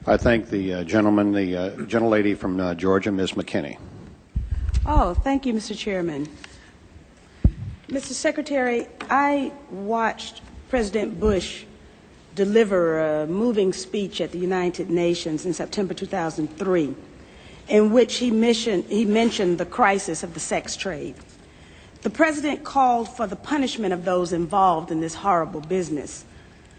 I thank the gentleman, the gentlelady from Georgia, Ms. McKinney. Oh, thank you, Mr. Chairman. Mr. Secretary, I watched President Bush deliver a moving speech at the United Nations in September 2003, in which he mentioned the crisis of the sex trade. The President called for the punishment of those involved in this horrible business.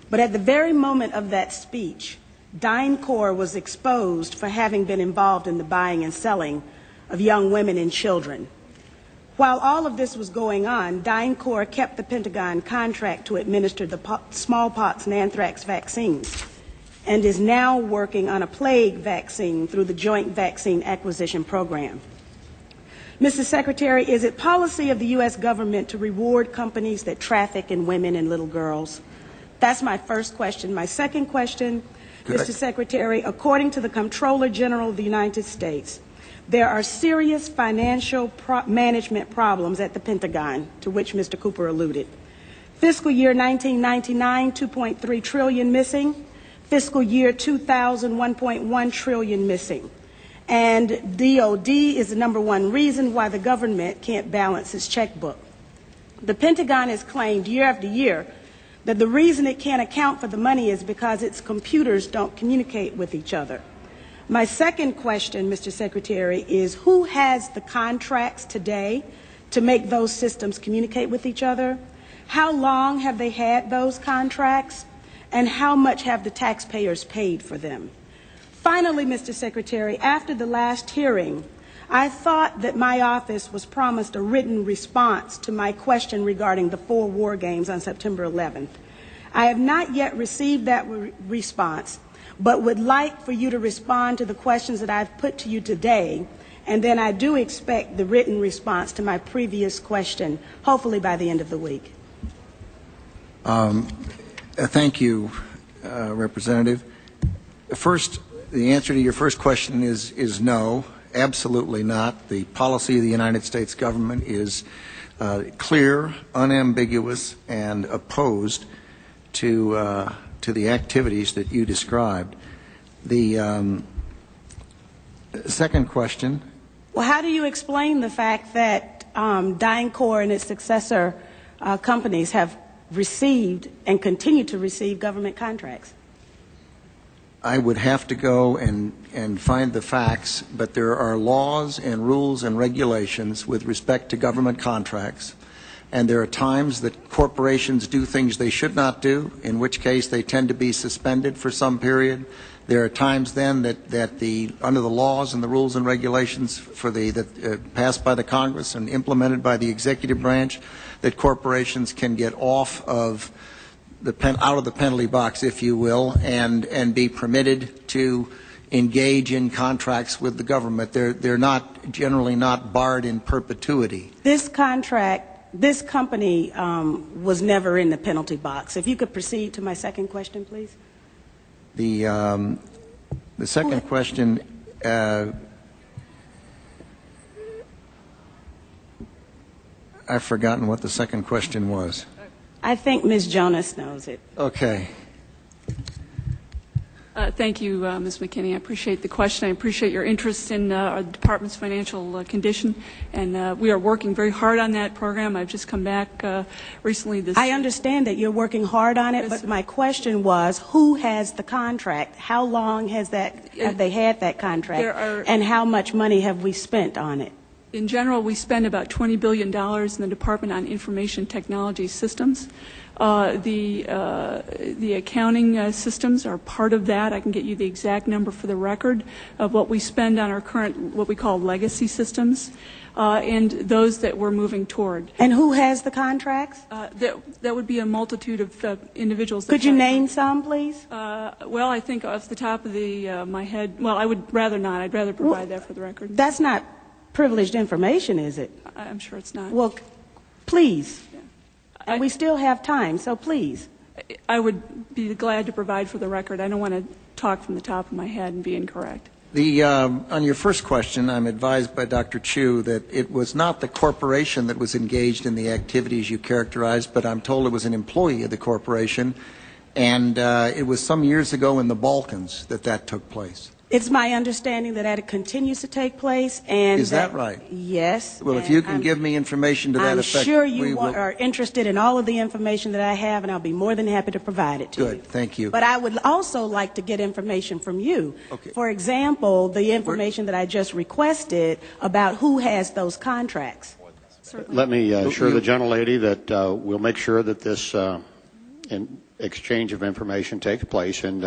But at the very moment of that speech, DynCorp was exposed for having been involved in the buying and selling of young women and children. While all of this was going on, DynCorp kept the Pentagon contract to administer the smallpox and anthrax vaccines and is now working on a plague vaccine through the Joint Vaccine Acquisition Program. Mr. Secretary, is it policy of the U.S. government to reward companies that traffic in women and little girls? That's my first question. My second question, Mr. Secretary, according to the Comptroller General of the United States, there are serious financial management problems at the Pentagon, to which Mr. Cooper alluded. Fiscal year 1999, $2.3 trillion missing. Fiscal year 2000, $1.1 trillion missing. And DOD is the #1 reason why the government can't balance its checkbook. The Pentagon has claimed year after year that the reason it can't account for the money is because its computers don't communicate with each other. My second question, Mr. Secretary, is who has the contracts today to make those systems communicate with each other? How long have they had those contracts? And how much have the taxpayers paid for them? Finally, Mr. Secretary, after the last hearing, I thought that my office was promised a written response to my question regarding the 4 war games on September 11th. I have not yet received that response, but would like for you to respond to the questions that I've put to you today, and then I do expect the written response to my previous question, hopefully by the end of the week. Thank you, Representative. First, the answer to your first question is no, absolutely not. The policy of the United States government is clear, unambiguous, and opposed to the activities that you described. The second question. Well, how do you explain the fact that DynCorp and its successor companies have received and continue to receive government contracts? I would have to go and find the facts, but there are laws and rules and regulations with respect to government contracts, and there are times that corporations do things they should not do, in which case they tend to be suspended for some period. There are times then that under the laws and the rules and regulations passed by the Congress and implemented by the executive branch, that corporations can get off of out of the penalty box, if you will, and be permitted to engage in contracts with the government. They're not generally not barred in perpetuity. This company was never in the penalty box. If you could proceed to my second question, please. The second question. I've forgotten what the second question was. I think Ms. Jonas knows it. Okay. Thank you, Ms. McKinney. I appreciate the question. I appreciate your interest in our department's financial condition, and we are working very hard on that program. I've just come back recently. I understand that you're working hard on it, but my question was, who has the contract? How long have they had that contract, and how much money have we spent on it? In general, we spend about $20 billion in the Department on Information Technology Systems. The accounting systems are part of that. I can get you the exact number for the record of what we spend on our current, what we call legacy systems, and those that we're moving toward. And who has the contracts? That would be a multitude of individuals. Could you name some, please? Well, I think off the top of my head, well, I would rather not. I'd rather provide that for the record. That's not privileged information, is it? I'm sure it's not. Well, please. Yeah. And we still have time, so please. I would be glad to provide for the record. I don't want to talk from the top of my head and be incorrect. On your first question, I'm advised by Dr. Chu that it was not the corporation that was engaged in the activities you characterized, but I'm told it was an employee of the corporation. And it was some years ago in the Balkans that took place. It's my understanding that it continues to take place, and Is that right? Yes. Well, if you can give me information to that I'm effect, sure we you will. are interested in all of the information that I have, and I'll be more than happy to provide it to you. Good, thank you. But I would also like to get information from you. Okay. For example, the information that I just requested about who has those contracts. Certainly. Let me assure the gentlelady that we'll make sure that this exchange of information takes place. And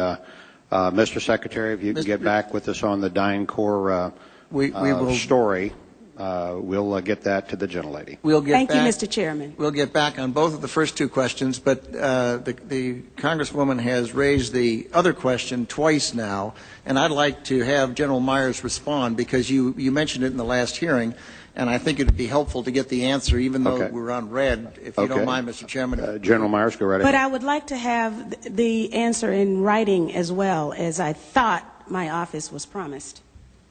Mr. Secretary, if you can get back with us on the DynCorp we will story, we'll get that to the gentlelady. We'll get Thank you, back, Mr. Chairman. We'll get back on both of the first two questions, but the Congresswoman has raised the other question twice now, and I'd like to have General Myers respond because you mentioned it in the last hearing, and I think it would be helpful to get the answer, even though we're on red, if you don't mind, Mr. Chairman. General Myers, go right ahead. But I would like to have the answer in writing as well, as I thought my office was promised.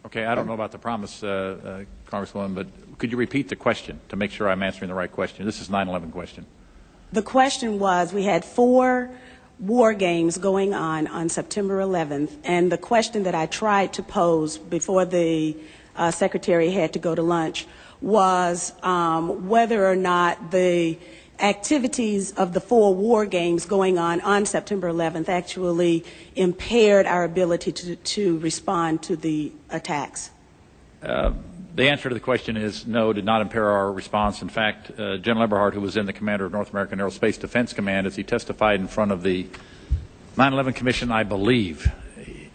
Okay, I don't know about the promise, Congresswoman, but could you repeat the question to make sure I'm answering the right question? This is 9/11 question. The question was, we had 4 war games going on September 11th, and the question that I tried to pose before the Secretary had to go to lunch was whether or not the activities of the 4 war games going on September 11th actually impaired our ability to respond to the attacks. The answer to the question is no, did not impair our response. In fact, General Eberhard, who was then the commander of North American Aerospace Defense Command, as he testified in front of the 9/11 Commission, I believe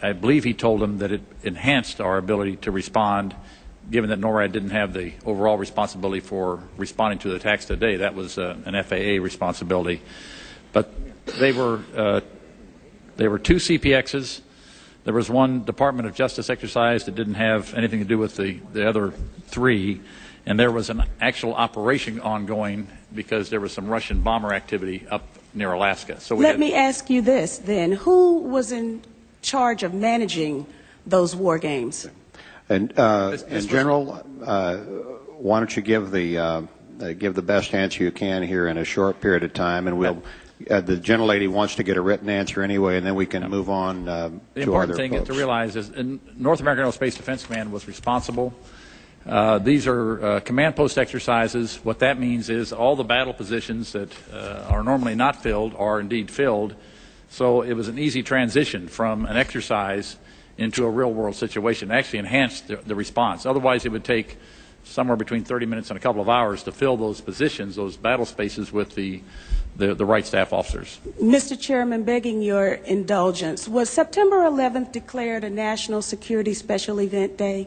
he told them that it enhanced our ability to respond, given that NORAD didn't have the overall responsibility for responding to the attacks today. That was an FAA responsibility. But they were 2 CPXs. There was 1 Department of Justice exercise that didn't have anything to do with the other 3. And there was an actual operation ongoing because there was some Russian bomber activity up near Alaska. So Let me ask you this then. Who was in charge of managing those war games? And General, why don't you give the best answer you can here in a short period of time, and we'll. The gentlelady wants to get a written answer anyway, and then we can move on to other folks. The important thing to realize is North American Aerospace Defense Command was responsible. These are command post exercises. What that means is all the battle positions that are normally not filled are indeed filled. So it was an easy transition from an exercise into a real-world situation. It actually enhanced the response. Otherwise, it would take somewhere between 30 minutes and a couple of hours to fill those positions, those battle spaces, with the right staff officers. Mr. Chairman, begging your indulgence, was September 11th declared a National Security Special Event Day?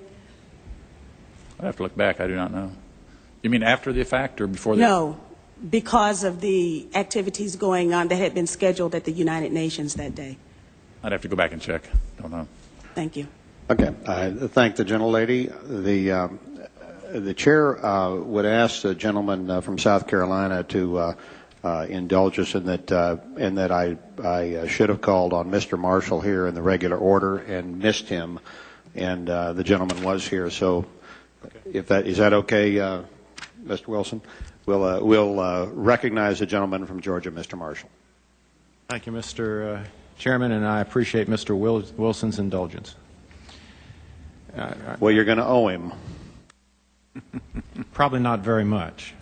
I'd have to look back. I do not know. You mean after the fact or before the No, because of the activities going on that had been scheduled at the United Nations that day. I'd have to go back and check. Don't know. Thank you. Okay. I thank the gentlelady. The chair would ask the gentleman from South Carolina to indulge us in that I should have called on Mr. Marshall here in the regular order and missed him, and the gentleman was here. So, if that is that okay, Mr. Wilson? We'll recognize the gentleman from Georgia, Mr. Marshall. Thank you, Mr. Chairman, and I appreciate Mr. Wilson's indulgence. Well, you're going to owe him. Probably not very much.